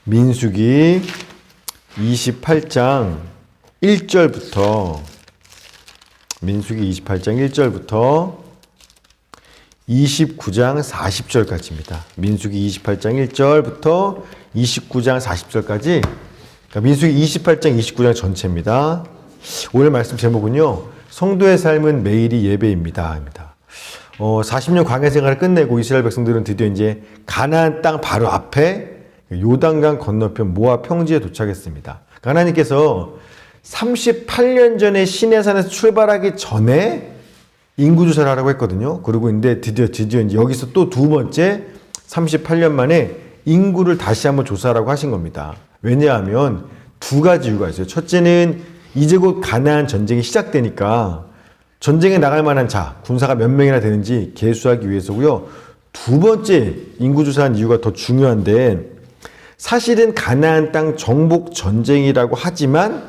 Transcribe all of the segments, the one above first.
민수기 28장 1절부터 민수기 28장 1절부터 29장 40절까지입니다. 민수기 28장 1절부터 29장 40절까지 그러니까 민수기 28장 29장 전체입니다. 오늘 말씀 제목은요. 성도의 삶은 매일이 예배입니다. 40년 광야 생활을 끝내고 이스라엘 백성들은 드디어 이제 가나안 땅 바로 앞에 요단강 건너편 모압 평지에 도착했습니다. 하나님께서 38년 전에 시내산에서 출발하기 전에 인구조사를 하라고 했거든요. 그리고 근데 드디어 이제 여기서 또 두 번째 38년 만에 인구를 다시 한번 조사하라고 하신 겁니다. 왜냐하면 두 가지 이유가 있어요. 첫째는 이제 곧 가나안 전쟁이 시작되니까 전쟁에 나갈 만한 자, 군사가 몇 명이나 되는지 계수하기 위해서고요. 두 번째 인구조사한 이유가 더 중요한데 사실은 가나안 땅 정복 전쟁이라고 하지만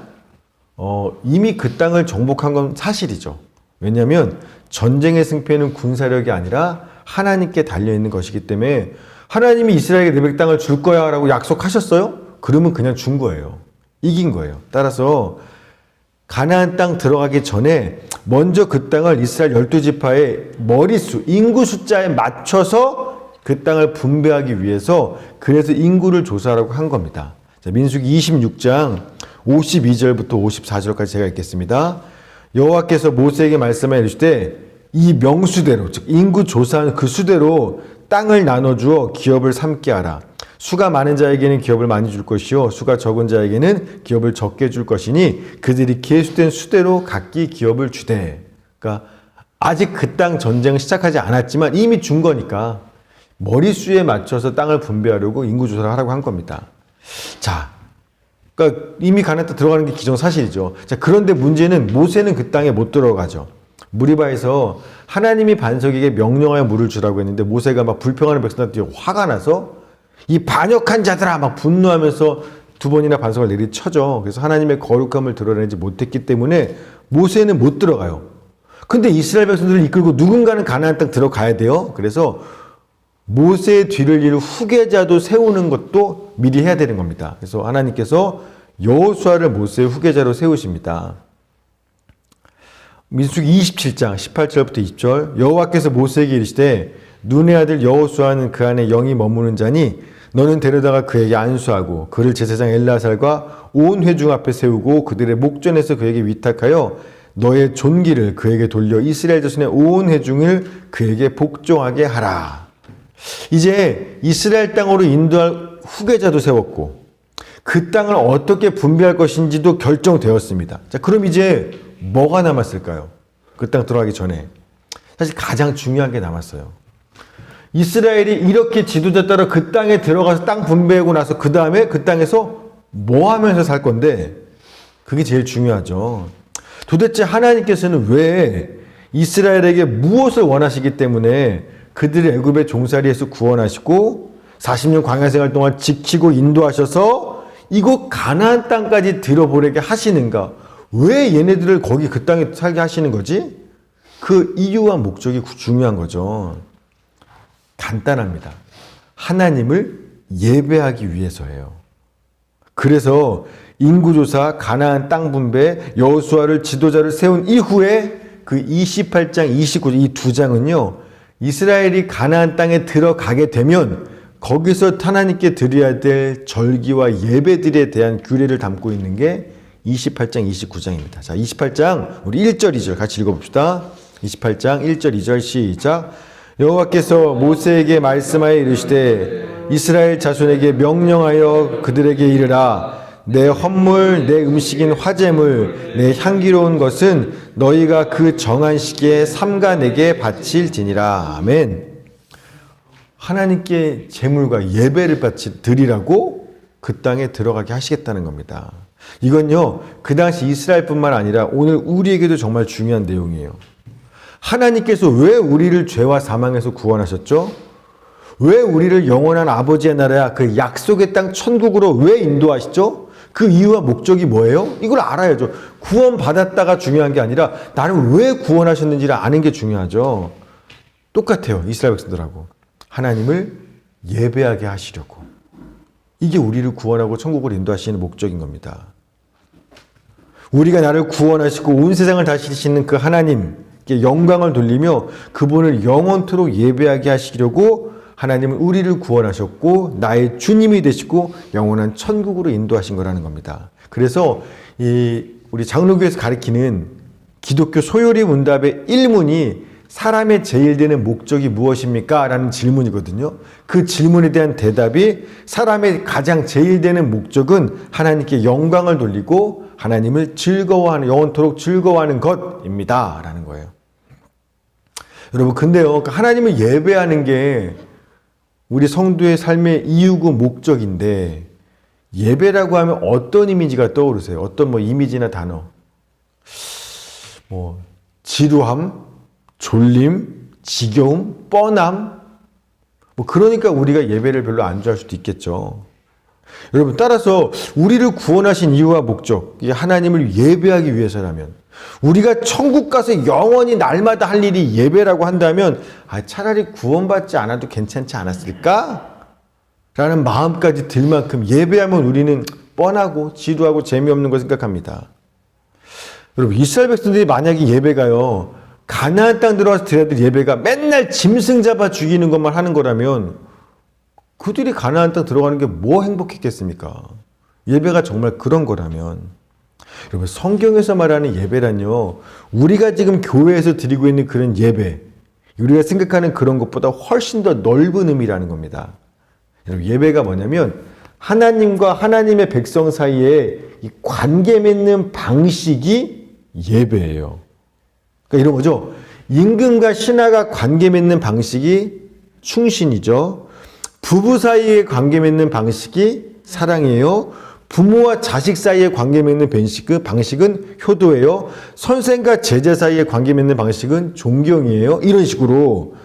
이미 그 땅을 정복한 건 사실이죠. 왜냐하면 전쟁의 승패는 군사력이 아니라 하나님께 달려있는 것이기 때문에 하나님이 이스라엘에게 레벨 땅을 줄 거야 라고 약속하셨어요? 그러면 그냥 준 거예요. 이긴 거예요. 따라서 가나안 땅 들어가기 전에 먼저 그 땅을 이스라엘 12지파의 머릿수, 인구 숫자에 맞춰서 그 땅을 분배하기 위해서 그래서 인구를 조사하라고 한 겁니다. 자, 민수기 26장 52절부터 54절까지 제가 읽겠습니다. 여호와께서 모세에게 말씀하여 이르시되 이 명수대로 즉 인구 조사한 그 수대로 땅을 나눠주어 기업을 삼게 하라. 수가 많은 자에게는 기업을 많이 줄 것이요 수가 적은 자에게는 기업을 적게 줄 것이니 그들이 계수된 수대로 각기 기업을 주되. 그러니까 아직 그 땅 전쟁을 시작하지 않았지만 이미 준 거니까 머릿수에 맞춰서 땅을 분배하려고 인구조사를 하라고 한 겁니다. 자, 그러니까 이미 가나안 땅 들어가는 게 기정사실이죠. 자, 그런데 문제는 모세는 그 땅에 못 들어가죠. 무리바에서 하나님이 반석에게 명령하여 물을 주라고 했는데 모세가 막 불평하는 백성들한테 화가 나서 이 반역한 자들아 막 분노하면서 두 번이나 반석을 내리쳐죠. 그래서 하나님의 거룩함을 드러내지 못했기 때문에 모세는 못 들어가요. 근데 이스라엘 백성들을 이끌고 누군가는 가나안 땅 들어가야 돼요. 그래서 모세의 뒤를 이을 후계자도 세우는 것도 미리 해야 되는 겁니다. 그래서 하나님께서 여호수아를 모세의 후계자로 세우십니다. 민수기 27장 18절부터 20절 여호와께서 모세에게 이르시되 눈의 아들 여호수아는 그 안에 영이 머무는 자니 너는 데려다가 그에게 안수하고 그를 제사장 엘르아살과 온 회중 앞에 세우고 그들의 목전에서 그에게 위탁하여 너의 존귀를 그에게 돌려 이스라엘 자손의 온 회중을 그에게 복종하게 하라. 이제 이스라엘 땅으로 인도할 후계자도 세웠고 그 땅을 어떻게 분배할 것인지도 결정되었습니다. 자, 그럼 이제 뭐가 남았을까요? 그 땅 들어가기 전에 사실 가장 중요한 게 남았어요. 이스라엘이 이렇게 지도자 따라 그 땅에 들어가서 땅 분배하고 나서 그 다음에 그 땅에서 뭐 하면서 살 건데 그게 제일 중요하죠. 도대체 하나님께서는 왜 이스라엘에게 무엇을 원하시기 때문에 그들을 애굽의 종살이에서 구원하시고 40년 광야 생활 동안 지키고 인도하셔서 이곳 가나안 땅까지 들어보내게 하시는가? 왜 얘네들을 거기 그 땅에 살게 하시는 거지? 그 이유와 목적이 중요한 거죠. 간단합니다. 하나님을 예배하기 위해서예요. 그래서 인구조사, 가나안 땅 분배, 여호수아를 지도자를 세운 이후에 그 28장, 29장 이 두 장은요. 이스라엘이 가나안 땅에 들어가게 되면 거기서 하나님께 드려야 될 절기와 예배들에 대한 규례를 담고 있는 게 28장, 29장입니다. 자, 28장 우리 1절, 2절 같이 읽어봅시다. 28장 1절, 2절 시작. 여호와께서 모세에게 말씀하여 이르시되 이스라엘 자손에게 명령하여 그들에게 이르라. 내 헌물, 내 음식인 화제물, 내 향기로운 것은 너희가 그 정한 시기에 삼가 내게 바칠지니라. 아멘. 하나님께 제물과 예배를 드리라고 그 땅에 들어가게 하시겠다는 겁니다. 이건요, 그 당시 이스라엘뿐만 아니라 오늘 우리에게도 정말 중요한 내용이에요. 하나님께서 왜 우리를 죄와 사망에서 구원하셨죠? 왜 우리를 영원한 아버지의 나라야 그 약속의 땅 천국으로 왜 인도하시죠? 그 이유와 목적이 뭐예요? 이걸 알아야죠. 구원받았다가 중요한 게 아니라 나를 왜 구원하셨는지를 아는 게 중요하죠. 똑같아요. 이스라엘 백성들하고. 하나님을 예배하게 하시려고. 이게 우리를 구원하고 천국으로 인도하시는 목적인 겁니다. 우리가 나를 구원하시고 온 세상을 다스리시는 그 하나님께 영광을 돌리며 그분을 영원토록 예배하게 하시려고 하나님은 우리를 구원하셨고 나의 주님이 되시고 영원한 천국으로 인도하신 거라는 겁니다. 그래서 우리 장로교에서 가르치는 기독교 소요리 문답의 1문이 사람의 제일 되는 목적이 무엇입니까? 라는 질문이거든요. 그 질문에 대한 대답이 사람의 가장 제일 되는 목적은 하나님께 영광을 돌리고 하나님을 즐거워하는, 영원토록 즐거워하는 것입니다. 라는 거예요. 여러분, 근데요, 하나님을 예배하는 게 우리 성도의 삶의 이유고 목적인데 예배라고 하면 어떤 이미지가 떠오르세요? 어떤 이미지나 단어? 지루함, 졸림, 지겨움, 뻔함. 그러니까 우리가 예배를 별로 안 좋아할 수도 있겠죠. 여러분, 따라서 우리를 구원하신 이유와 목적, 하나님을 예배하기 위해서라면, 우리가 천국 가서 영원히 날마다 할 일이 예배라고 한다면 차라리 구원받지 않아도 괜찮지 않았을까? 라는 마음까지 들 만큼 예배하면 우리는 뻔하고 지루하고 재미없는 걸 생각합니다. 여러분, 이스라엘 백성들이 만약에 예배가요, 가나안 땅 들어와서 드려야 될 예배가 맨날 짐승 잡아 죽이는 것만 하는 거라면 그들이 가나안 땅 들어가는 게 뭐 행복했겠습니까? 예배가 정말 그런 거라면. 여러분, 성경에서 말하는 예배란요, 우리가 지금 교회에서 드리고 있는 그런 예배, 우리가 생각하는 그런 것보다 훨씬 더 넓은 의미라는 겁니다. 여러분, 예배가 뭐냐면 하나님과 하나님의 백성 사이에 이 관계 맺는 방식이 예배예요. 그러니까 이런 거죠. 임금과 신하가 관계 맺는 방식이 충신이죠. 부부 사이의 관계 맺는 방식이 사랑이에요. 부모와 자식 사이의 관계 맺는 방식은 효도예요. 선생과 제자 사이의 관계 맺는 방식은 존경이에요. 이런 식으로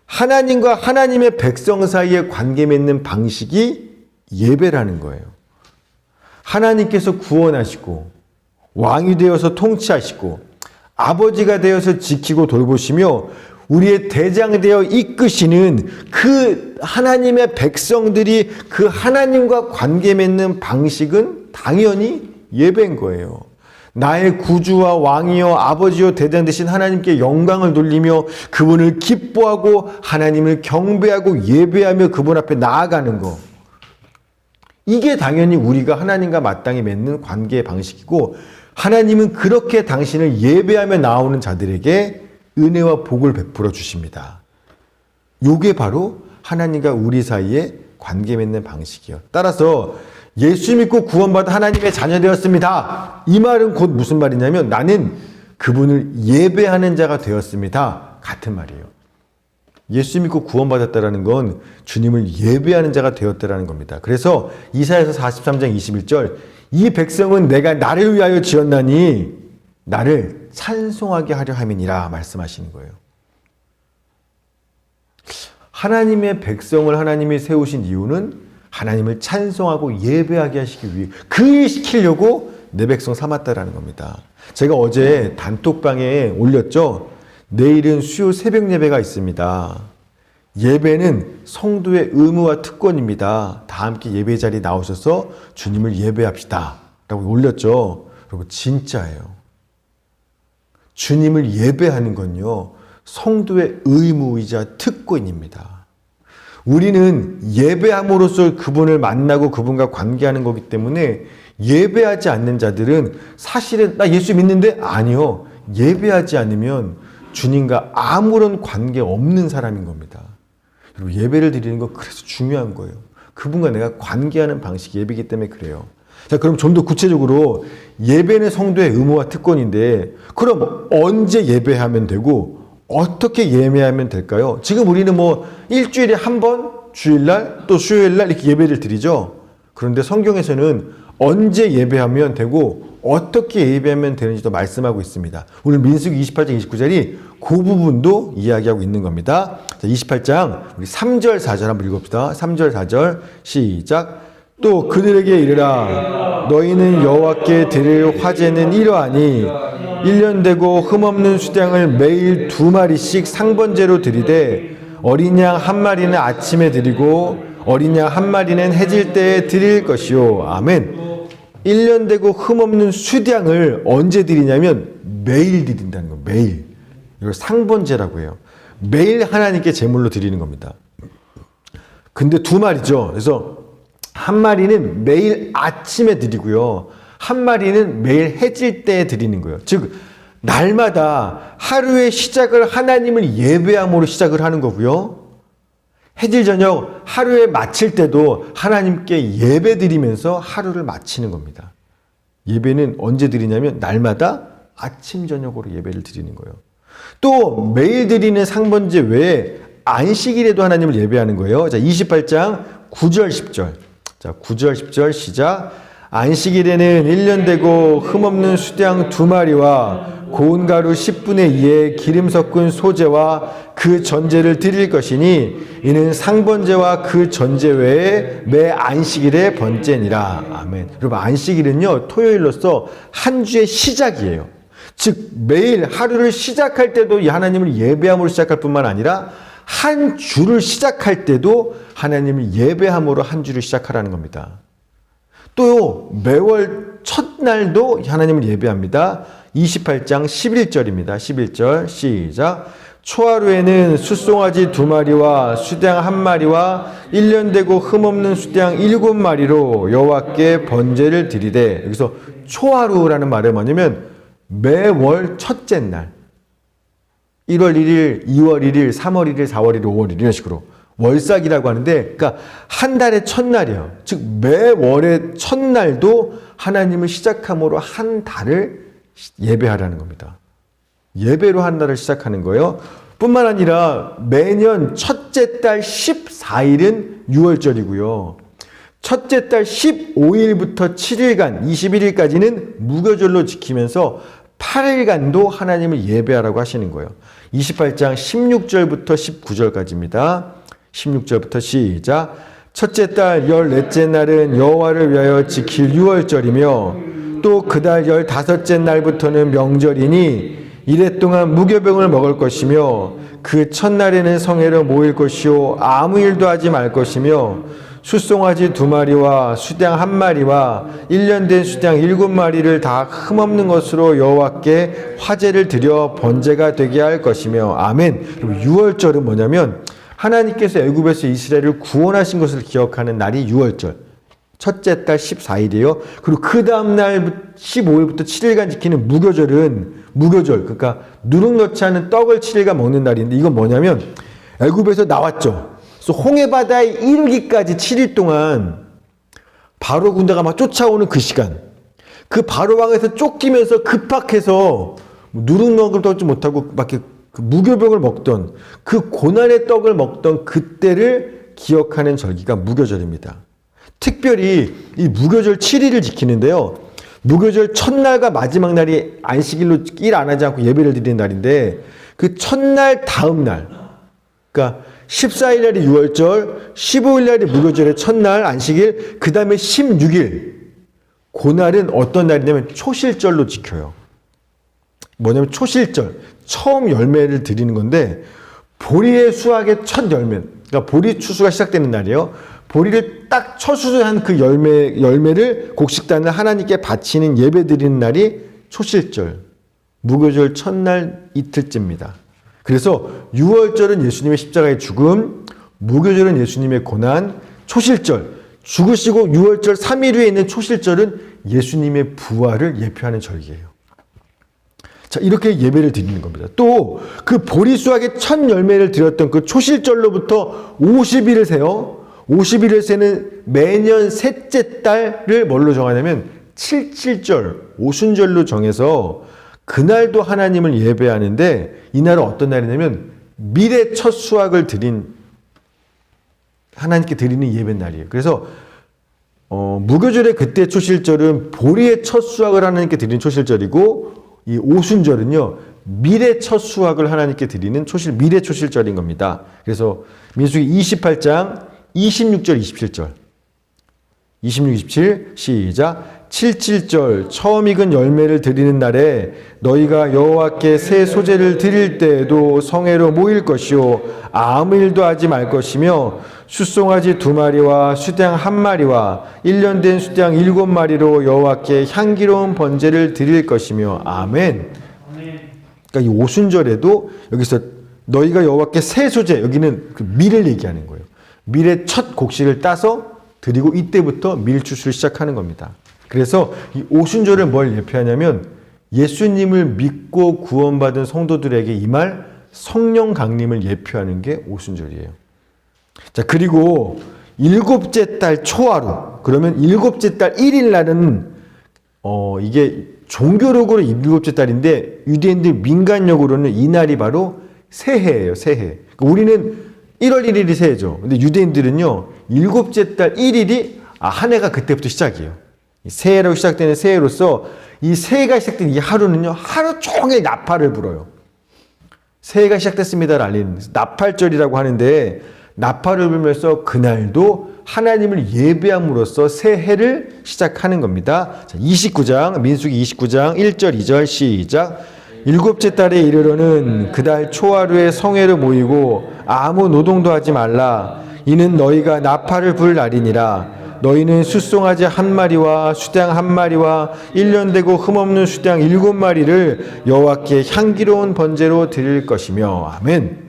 하나님과 하나님의 백성 사이의 관계 맺는 방식이 예배라는 거예요. 하나님께서 구원하시고 왕이 되어서 통치하시고 아버지가 되어서 지키고 돌보시며 우리의 대장 되어 이끄시는 그 하나님의 백성들이 그 하나님과 관계 맺는 방식은 당연히 예배인 거예요. 나의 구주와 왕이요 아버지요 대장 되신 하나님께 영광을 돌리며 그분을 기뻐하고 하나님을 경배하고 예배하며 그분 앞에 나아가는 거. 이게 당연히 우리가 하나님과 마땅히 맺는 관계의 방식이고 하나님은 그렇게 당신을 예배하며 나오는 자들에게 은혜와 복을 베풀어 주십니다. 이게 바로 하나님과 우리 사이에 관계 맺는 방식이에요. 따라서 예수 믿고 구원받아 하나님의 자녀 되었습니다. 이 말은 곧 무슨 말이냐면 나는 그분을 예배하는 자가 되었습니다. 같은 말이에요. 예수 믿고 구원받았다라는 건 주님을 예배하는 자가 되었다라는 겁니다. 그래서 이사야서 43장 21절 이 백성은 내가 나를 위하여 지었나니 나를 찬송하게 하려 함이니라 말씀하시는 거예요. 하나님의 백성을 하나님이 세우신 이유는 하나님을 찬송하고 예배하게 하시기 위해 그 시키려고 내 백성 삼았다라는 겁니다. 제가 어제 단톡방에 올렸죠. 내일은 수요 새벽 예배가 있습니다. 예배는 성도의 의무와 특권입니다. 다 함께 예배 자리에 나오셔서 주님을 예배합시다 라고 올렸죠. 여러분 진짜예요. 주님을 예배하는 건요, 성도의 의무이자 특권입니다. 우리는 예배함으로써 그분을 만나고 그분과 관계하는 거기 때문에 예배하지 않는 자들은 사실은 나 예수 믿는데? 아니요. 예배하지 않으면 주님과 아무런 관계 없는 사람인 겁니다. 그리고 예배를 드리는 거 그래서 중요한 거예요. 그분과 내가 관계하는 방식이 예배이기 때문에 그래요. 자, 그럼 좀 더 구체적으로 예배는 성도의 의무와 특권인데 그럼 언제 예배하면 되고 어떻게 예배하면 될까요? 지금 우리는 일주일에 한 번 주일날 또 수요일날 이렇게 예배를 드리죠. 그런데 성경에서는 언제 예배하면 되고 어떻게 예배하면 되는지도 말씀하고 있습니다. 오늘 민수기 28장 29절이 그 부분도 이야기하고 있는 겁니다. 자, 28장 우리 3절 4절 한번 읽읍시다. 3절 4절 시작. 또 그들에게 이르라 너희는 여호와께 드릴 화제는 이러하니 1년 되고 흠없는 수량을 매일 2마리씩 상번제로 드리되 어린 양 1마리는 아침에 드리고 어린 양 한 마리는 해질 때에 드릴 것이요. 아멘. 1년 되고 흠없는 수량을 언제 드리냐면 매일 드린다는 거예요. 매일. 이걸 상번제라고 해요. 매일 하나님께 제물로 드리는 겁니다. 근데 두 마리죠. 그래서 한 마리는 매일 아침에 드리고요. 한 마리는 매일 해질 때에 드리는 거예요. 즉 날마다 하루의 시작을 하나님을 예배함으로 시작을 하는 거고요. 해질 저녁 하루에 마칠 때도 하나님께 예배 드리면서 하루를 마치는 겁니다. 예배는 언제 드리냐면 날마다 아침 저녁으로 예배를 드리는 거예요. 또 매일 드리는 상번제 외에 안식일에도 하나님을 예배하는 거예요. 자, 28장 9절 10절. 자, 9절 10절 시작. 안식일에는 1년 되고 흠없는 수양 2마리와 고운 가루 10분의 2의 기름 섞은 소제와 그 전제를 드릴 것이니 이는 상번제와 그 전제 외에 매 안식일의 번제니라. 아멘. 여러분 안식일은요 토요일로서 한 주의 시작이에요. 즉 매일 하루를 시작할 때도 이 하나님을 예배함으로 시작할 뿐만 아니라 한 주를 시작할 때도 하나님을 예배함으로 한 주를 시작하라는 겁니다. 또 매월 첫날도 하나님을 예배합니다. 28장 11절입니다. 11절 시작. 초하루에는 숫송아지 2마리와 수양 1마리와 1년 되고 흠없는 수양 7마리로 여호와께 번제를 드리되, 여기서 초하루라는 말은 뭐냐면 매월 첫째 날 1월 1일, 2월 1일, 3월 1일, 4월 1일, 5월 1일 이런 식으로 월삭이라고 하는데, 그러니까 한 달의 첫날이요. 즉 매월의 첫날도 하나님을 시작함으로 한 달을 예배하라는 겁니다. 예배로 한 달을 시작하는 거예요. 뿐만 아니라 매년 첫째 달 14일은 유월절이고요. 첫째 달 15일부터 7일간, 21일까지는 무교절로 지키면서 8일간도 하나님을 예배하라고 하시는 거예요. 28장 16절부터 19절까지입니다. 16절부터 시작. 첫째 달 14째 날은 여호와를 위하여 지킬 유월절이며 또 그 달 15째 날부터는 명절이니 이래 동안 무교병을 먹을 것이며 그 첫날에는 성회로 모일 것이요 아무 일도 하지 말 것이며 숫송아지 2마리와 수양 1마리와 1년 된 수양 7마리를 다 흠없는 것으로 여호와께 화제를 드려 번제가 되게 할 것이며. 아멘. 그리고 유월절은 뭐냐면 하나님께서 애굽에서 이스라엘을 구원하신 것을 기억하는 날이 유월절. 첫째 달 14일이에요. 그리고 그 다음날 15일부터 7일간 지키는 무교절은 무교절, 그러니까 누룩 넣지 않은 떡을 7일간 먹는 날인데, 이건 뭐냐면 애굽에서 나왔죠. 그래서 홍해바다에 이르기까지 7일 동안 바로 군대가 막 쫓아오는 그 시간, 그 바로 왕에서 쫓기면서 급박해서 누룩 먹을 떡지 못하고 막 이렇게 그 무교병을 먹던 그 고난의 떡을 먹던 그때를 기억하는 절기가 무교절입니다. 특별히 이 무교절 7일을 지키는데요. 무교절 첫날과 마지막 날이 안식일로 일 안 하지 않고 예배를 드리는 날인데, 그 첫날 다음 날, 그러니까 14일 날이 유월절, 15일 날이 무교절의 첫날 안식일, 그 다음에 16일, 그날은 어떤 날이냐면 초실절로 지켜요. 뭐냐면 초실절, 처음 열매를 드리는 건데, 보리의 수확의 첫 열매, 그러니까 보리 추수가 시작되는 날이에요. 보리를 딱 처수한 그 열매를 곡식단을 하나님께 바치는 예배 드리는 날이 초실절, 무교절 첫날 이틀째입니다. 그래서 유월절은 예수님의 십자가의 죽음, 무교절은 예수님의 고난, 초실절, 죽으시고 유월절 3일 후에 있는 초실절은 예수님의 부활을 예표하는 절기예요. 자, 이렇게 예배를 드리는 겁니다. 또 그 보리 수확의 첫 열매를 드렸던 그 초실절로부터 50일을 세요. 50일을 세는 매년 셋째 달을 뭘로 정하냐면 77절, 오순절로 정해서 그날도 하나님을 예배하는데, 이날은 어떤 날이냐면 미래 첫 수확을 드린, 하나님께 드리는 예배 날이에요. 그래서 무교절의 그때 초실절은 보리의 첫 수확을 하나님께 드리는 초실절이고, 이 오순절은요 미래 첫 수확을 하나님께 드리는 미래 초실절인 겁니다. 그래서 민수기 28장 26절 27절 26, 27 시작. 77절 처음 익은 열매를 드리는 날에 너희가 여호와께 새 소재를 드릴 때에도 성회로 모일 것이요 아무 일도 하지 말 것이며 숫송아지 2마리와 수양 1마리와 1년 된 수양 7마리로 여호와께 향기로운 번제를 드릴 것이며 아멘. 그러니까 이 오순절에도 여기서 너희가 여호와께 새 소재, 여기는 그 밀을 얘기하는 거예요. 밀의 첫 곡식을 따서 드리고 이때부터 밀 추수를 시작하는 겁니다. 그래서 이 오순절을 뭘 예표하냐면 예수님을 믿고 구원받은 성도들에게 임할 성령 강림을 예표하는 게 오순절이에요. 자, 그리고 일곱째 달 초하루, 그러면 일곱째 달 1일 날은 이게 종교력으로 일곱째 달인데 유대인들 민간력으로는 이날이 바로 새해예요. 새해. 그러니까 우리는 1월 1일이 새해죠. 근데 유대인들은요, 일곱째 달 1일이 한 해가 그때부터 시작이에요. 새해라고 시작되는 새해로서 이 새해가 시작된 이 하루는요, 하루 종일 나팔을 불어요. 새해가 시작됐습니다를 알리는 나팔절이라고 하는데 나팔을 불면서 그날도 하나님을 예배함으로써 새해를 시작하는 겁니다. 자, 29장 민수기 29장 1절 2절 시작. 일곱째 달에 이르러는 그달 초하루에 성회로 모이고 아무 노동도 하지 말라. 이는 너희가 나팔을 불 날이니라. 너희는 숫송아지 1마리와 수양 1마리와 1년 되고 흠없는 수양 7마리를 여호와께 향기로운 번제로 드릴 것이며 아멘.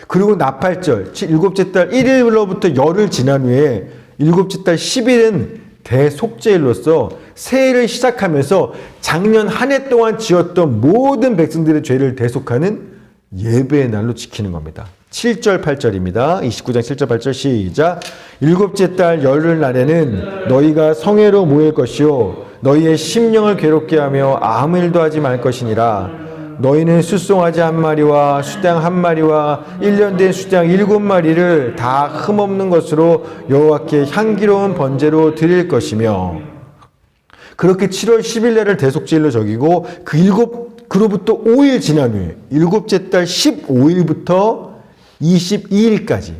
그리고 나팔절 일곱째 달 1일로부터 열흘 지난 후에 일곱째 달 10일은 대속죄일로서 새해를 시작하면서 작년 한 해 동안 지었던 모든 백성들의 죄를 대속하는 예배의 날로 지키는 겁니다. 7절 8절입니다. 29장 7절 8절 시작. 일곱째 달 열흘 날에는 너희가 성회로 모일 것이요 너희의 심령을 괴롭게 하며 아무 일도 하지 말 것이니라. 너희는 숫송아지 1마리와 수양 1마리와 1년 된 수양 7마리를 다 흠없는 것으로 여호와께 향기로운 번제로 드릴 것이며. 그렇게 7월 10일 날을 대속죄일로 적이고 그로부터 5일 지난 후에 일곱째 달 15일부터 22일까지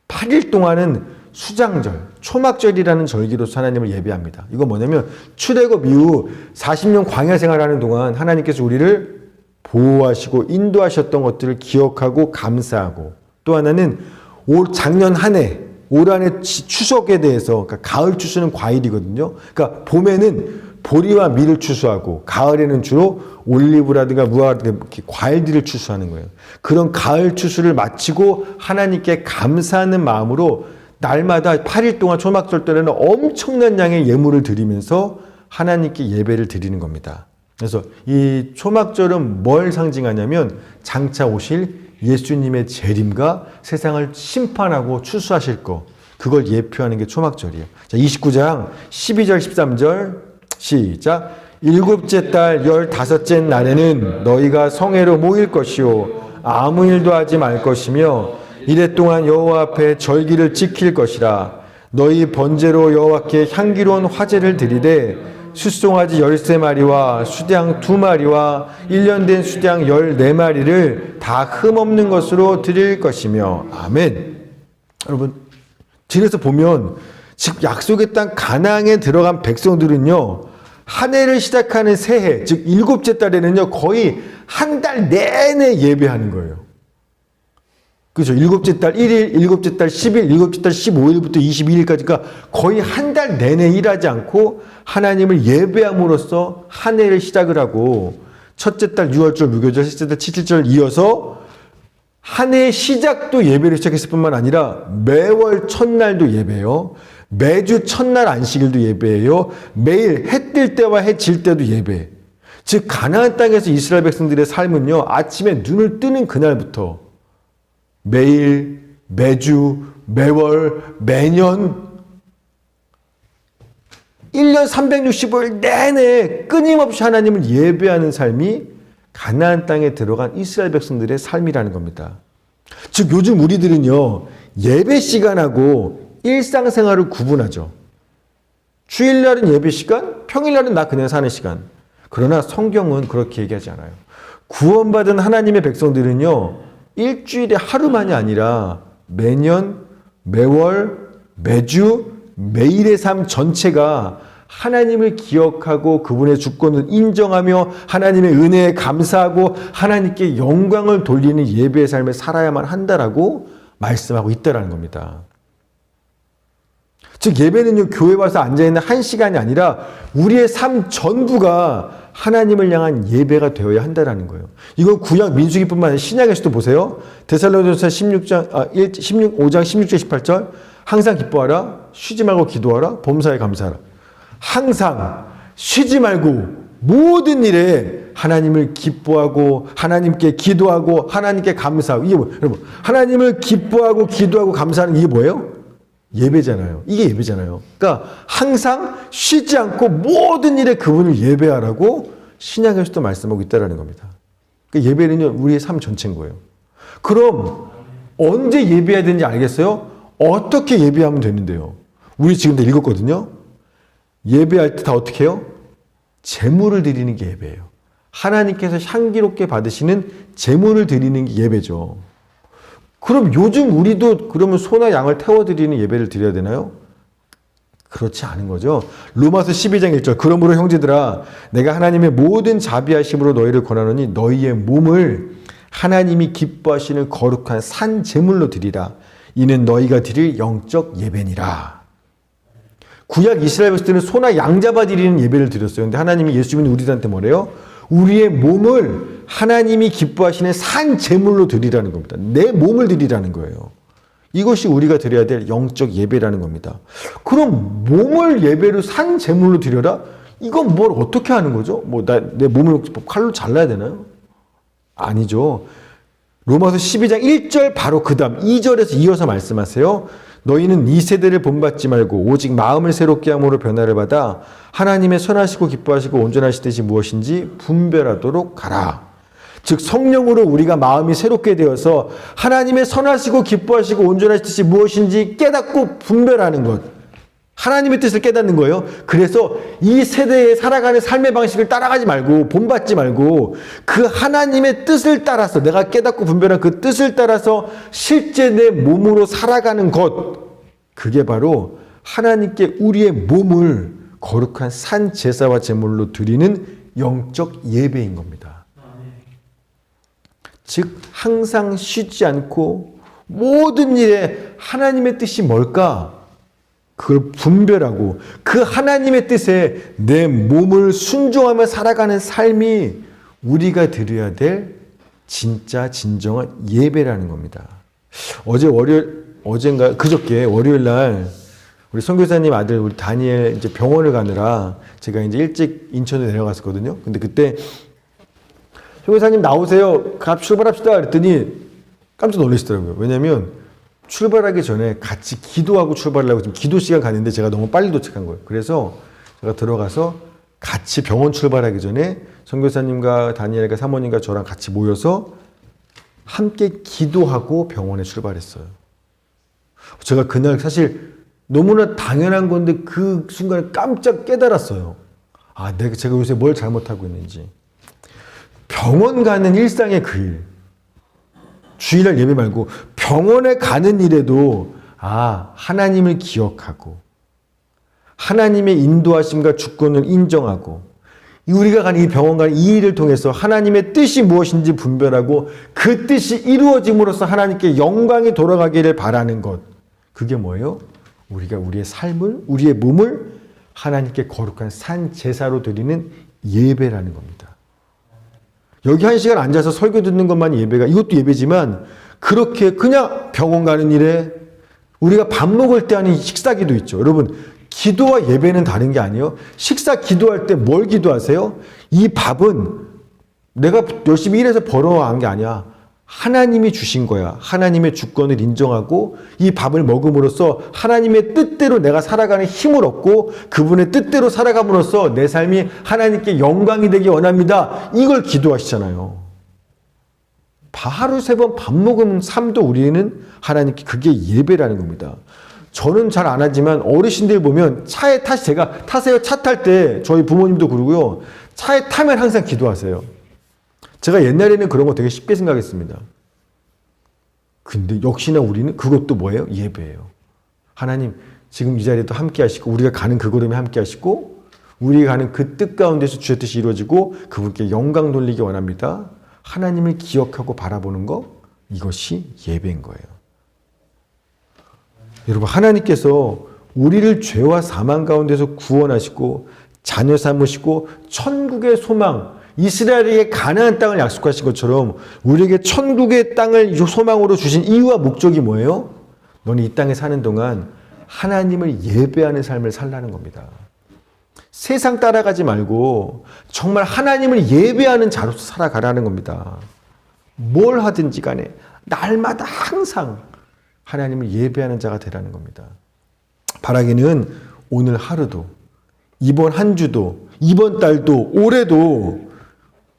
8일 동안은 수장절, 초막절이라는 절기로서 하나님을 예배합니다. 이건 뭐냐면 출애굽 이후 40년 광야 생활하는 동안 하나님께서 우리를 보호하시고 인도하셨던 것들을 기억하고 감사하고, 또 하나는 작년 한 해, 올 한 해 추석에 대해서, 그러니까 가을 추수는 과일이거든요. 그러니까 봄에는 보리와 밀을 추수하고 가을에는 주로 올리브라든가 무화과라든가 이렇게 과일들을 추수하는 거예요. 그런 가을 추수를 마치고 하나님께 감사하는 마음으로 날마다 8일 동안 초막절 때는 엄청난 양의 예물을 드리면서 하나님께 예배를 드리는 겁니다. 그래서 이 초막절은 뭘 상징하냐면 장차 오실 예수님의 재림과 세상을 심판하고 추수하실 것, 그걸 예표하는 게 초막절이에요. 자, 29장 12절 13절 시작. 일곱째 달 15째 날에는 너희가 성회로 모일 것이요 아무 일도 하지 말 것이며 이래 동안 여호와 앞에 절기를 지킬 것이라. 너희 번제로 여호와께 향기로운 화제를 드리되 숫송아지 13마리와 수양 2마리와 1년 된 수양 14마리를 다 흠없는 것으로 드릴 것이며 아멘. 여러분, 뒤에서 보면 즉 약속의 땅 가나안에 들어간 백성들은요, 한 해를 시작하는 새해, 즉 일곱째 달에는요 거의 한 달 내내 예배하는 거예요. 그렇죠? 일곱째 달 1일, 일곱째 달 10일, 일곱째 달 15일부터 22일까지가 거의 한 달 내내 일하지 않고 하나님을 예배함으로써 한 해를 시작을 하고, 첫째 달 6월절 무교절, 셋째 달 7.7절 이어서 한 해의 시작도 예배를 시작했을 뿐만 아니라 매월 첫날도 예배요. 매주 첫날 안식일도 예배예요. 매일 해 뜰 때와 해 질 때도 예배. 즉 가나안 땅에서 이스라엘 백성들의 삶은요, 아침에 눈을 뜨는 그날부터 매일, 매주, 매월, 매년 1년 365일 내내 끊임없이 하나님을 예배하는 삶이 가나안 땅에 들어간 이스라엘 백성들의 삶이라는 겁니다. 즉 요즘 우리들은요, 예배 시간하고 일상생활을 구분하죠. 주일날은 예배 시간, 평일날은 나 그냥 사는 시간. 그러나 성경은 그렇게 얘기하지 않아요. 구원받은 하나님의 백성들은요, 일주일에 하루만이 아니라 매년, 매월, 매주, 매일의 삶 전체가 하나님을 기억하고 그분의 주권을 인정하며 하나님의 은혜에 감사하고 하나님께 영광을 돌리는 예배의 삶을 살아야만 한다라고 말씀하고 있다라는 겁니다. 즉 예배는요, 교회 와서 앉아있는 한 시간이 아니라 우리의 삶 전부가 하나님을 향한 예배가 되어야 한다는 거예요. 이건 구약 민수기뿐만 아니라 신약에서도 보세요. 데살로니가서 5장 16절 18절 항상 기뻐하라, 쉬지 말고 기도하라, 범사에 감사하라. 항상 쉬지 말고 모든 일에 하나님을 기뻐하고 하나님께 기도하고 하나님께 감사하고. 이게 뭐예요? 여러분, 하나님을 기뻐하고 기도하고 감사하는 이게 뭐예요? 예배잖아요. 이게 예배잖아요. 그러니까 항상 쉬지 않고 모든 일에 그분을 예배하라고 신약에서도 말씀하고 있다는 겁니다. 그러니까 예배는요, 우리의 삶 전체인 거예요. 그럼 언제 예배해야 되는지 알겠어요? 어떻게 예배하면 되는데요? 우리 지금 다 읽었거든요. 예배할 때 다 어떻게 해요? 제물을 드리는 게 예배예요. 하나님께서 향기롭게 받으시는 제물을 드리는 게 예배죠. 그럼 요즘 우리도 그러면 소나 양을 태워드리는 예배를 드려야 되나요? 그렇지 않은 거죠. 로마서 12장 1절 그러므로 형제들아 내가 하나님의 모든 자비하심으로 너희를 권하노니 너희의 몸을 하나님이 기뻐하시는 거룩한 산 제물로 드리라. 이는 너희가 드릴 영적 예배니라. 구약 이스라엘 백성들 때는 소나 양 잡아 드리는 예배를 드렸어요. 근데 하나님이 예수 믿는 우리들한테 뭐래요? 우리의 몸을 하나님이 기뻐하시는 산 제물로 드리라는 겁니다. 내 몸을 드리라는 거예요. 이것이 우리가 드려야 될 영적 예배라는 겁니다. 그럼 몸을 예배로 산 제물로 드려라? 이건 뭘 어떻게 하는 거죠? 내 몸을 칼로 잘라야 되나요? 아니죠. 로마서 12장 1절 바로 그 다음 2절에서 이어서 말씀하세요. 너희는 이 세대를 본받지 말고 오직 마음을 새롭게 함으로 변화를 받아 하나님의 선하시고 기뻐하시고 온전하신 뜻이 무엇인지 분별하도록 가라. 즉 성령으로 우리가 마음이 새롭게 되어서 하나님의 선하시고 기뻐하시고 온전하신 뜻이 무엇인지 깨닫고 분별하는 것. 하나님의 뜻을 깨닫는 거예요. 그래서 이 세대에 살아가는 삶의 방식을 따라가지 말고 본받지 말고 그 하나님의 뜻을 따라서 내가 깨닫고 분별한 그 뜻을 따라서 실제 내 몸으로 살아가는 것. 그게 바로 하나님께 우리의 몸을 거룩한 산 제사와 제물로 드리는 영적 예배인 겁니다. 즉 항상 쉬지 않고 모든 일에 하나님의 뜻이 뭘까? 그걸 분별하고 그 하나님의 뜻에 내 몸을 순종하며 살아가는 삶이 우리가 드려야 될 진짜 진정한 예배라는 겁니다. 그저께 월요일 날 우리 선교사님 아들 우리 다니엘 이제 병원을 가느라 제가 이제 일찍 인천에 내려갔었거든요. 근데 그때 선교사님 나오세요. 출발합시다. 그랬더니 깜짝 놀라시더라고요. 왜냐면 출발하기 전에 같이 기도하고 출발을 하고 지금 기도 시간 갔는데 제가 너무 빨리 도착한 거예요. 그래서 제가 들어가서 같이 병원 출발하기 전에 선교사님과 다니엘과 사모님과 저랑 같이 모여서 함께 기도하고 병원에 출발했어요. 제가 그날 사실 너무나 당연한 건데 그 순간에 깜짝 깨달았어요. 제가 요새 뭘 잘못하고 있는지. 병원 가는 일상의 그 일. 주일날 예배 말고 병원에 가는 일에도 하나님을 기억하고 하나님의 인도하심과 주권을 인정하고 우리가 가는 이 병원 가는 이 일을 통해서 하나님의 뜻이 무엇인지 분별하고 그 뜻이 이루어짐으로써 하나님께 영광이 돌아가기를 바라는 것. 그게 뭐예요? 우리가 우리의 삶을 우리의 몸을 하나님께 거룩한 산 제사로 드리는 예배라는 겁니다. 여기 한 시간 앉아서 설교 듣는 것만이 예배가 이것도 예배지만 그렇게 그냥 병원 가는 일에 우리가 밥 먹을 때 하는 식사기도 있죠. 여러분 기도와 예배는 다른 게 아니에요. 식사 기도할 때 뭘 기도하세요? 이 밥은 내가 열심히 일해서 벌어온 게 아니야. 하나님이 주신 거야. 하나님의 주권을 인정하고 이 밥을 먹음으로써 하나님의 뜻대로 내가 살아가는 힘을 얻고 그분의 뜻대로 살아감으로써 내 삶이 하나님께 영광이 되기 원합니다. 이걸 기도하시잖아요. 하루 3번 밥 먹은 삶도 우리는 하나님께 그게 예배라는 겁니다. 저는 잘 안 하지만 어르신들 보면 차에 제가 타세요. 차 탈 때 저희 부모님도 그러고요. 차에 타면 항상 기도하세요. 제가 옛날에는 그런 거 되게 쉽게 생각했습니다. 근데 역시나 우리는 그것도 뭐예요? 예배예요. 하나님, 지금 이 자리에도 함께 하시고 우리가 가는 그 걸음에 함께 하시고 우리가 가는 그 뜻 가운데서 주의 뜻이 이루어지고 그분께 영광 돌리기 원합니다. 하나님을 기억하고 바라보는 것, 이것이 예배인 거예요. 여러분, 하나님께서 우리를 죄와 사망 가운데서 구원하시고 자녀 삼으시고 천국의 소망, 이스라엘에게 가나안 땅을 약속하신 것처럼 우리에게 천국의 땅을 소망으로 주신 이유와 목적이 뭐예요? 너는 이 땅에 사는 동안 하나님을 예배하는 삶을 살라는 겁니다. 세상 따라가지 말고 정말 하나님을 예배하는 자로서 살아가라는 겁니다. 뭘 하든지 간에 날마다 항상 하나님을 예배하는 자가 되라는 겁니다. 바라기는 오늘 하루도, 이번 한 주도, 이번 달도, 올해도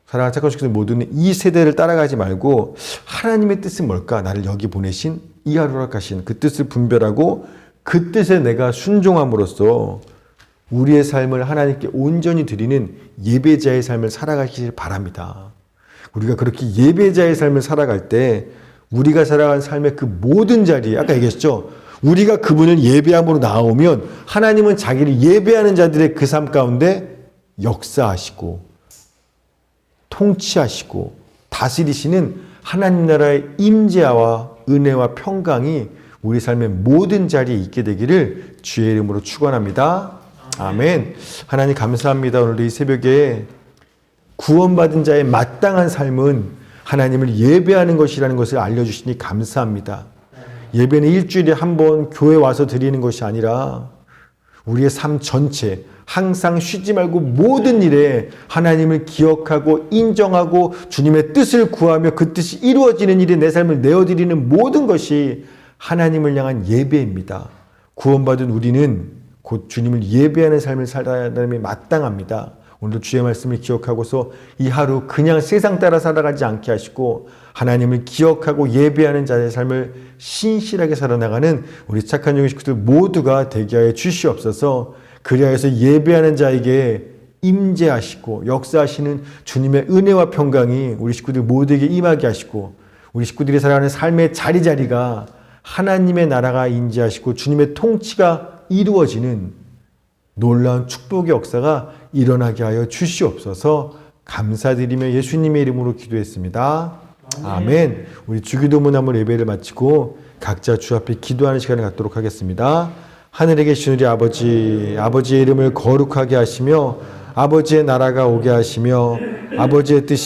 사랑하는 착한 식구들 모두는 이 세대를 따라가지 말고 하나님의 뜻은 뭘까? 나를 여기 보내신 이 하루를 허락하신 그 뜻을 분별하고 그 뜻에 내가 순종함으로써 우리의 삶을 하나님께 온전히 드리는 예배자의 삶을 살아가시길 바랍니다. 우리가 그렇게 예배자의 삶을 살아갈 때 우리가 살아간 삶의 그 모든 자리에 아까 얘기했죠. 우리가 그분을 예배함으로 나오면 하나님은 자기를 예배하는 자들의 그 삶 가운데 역사하시고 통치하시고 다스리시는 하나님 나라의 임재와 은혜와 평강이 우리 삶의 모든 자리에 있게 되기를 주의 이름으로 축원합니다. 아멘. 하나님 감사합니다. 오늘 이 새벽에 구원받은 자의 마땅한 삶은 하나님을 예배하는 것이라는 것을 알려주시니 감사합니다. 예배는 일주일에 한 번 교회 와서 드리는 것이 아니라 우리의 삶 전체 항상 쉬지 말고 모든 일에 하나님을 기억하고 인정하고 주님의 뜻을 구하며 그 뜻이 이루어지는 일에 내 삶을 내어드리는 모든 것이 하나님을 향한 예배입니다. 구원받은 우리는 곧 주님을 예배하는 삶을 살아야 하는 삶이 마땅합니다. 오늘도 주의 말씀을 기억하고서 이 하루 그냥 세상 따라 살아가지 않게 하시고 하나님을 기억하고 예배하는 자의 삶을 신실하게 살아나가는 우리 착한 영의 식구들 모두가 되게 하여 주시옵소서. 그리하여서 예배하는 자에게 임재하시고 역사하시는 주님의 은혜와 평강이 우리 식구들 모두에게 임하게 하시고 우리 식구들이 살아가는 삶의 자리자리가 하나님의 나라가 임재하시고 주님의 통치가 이루어지는 놀라운 축복의 역사가 일어나게 하여 주시옵소서. 감사드리며 예수님의 이름으로 기도했습니다. 아멘. 우리 주기도문함으로 예배를 마치고 각자 주 앞에 기도하는 시간을 갖도록 하겠습니다. 하늘에 계신 우리 아버지, 아버지의 이름을 거룩하게 하시며 아버지의 나라가 오게 하시며 아버지의 뜻이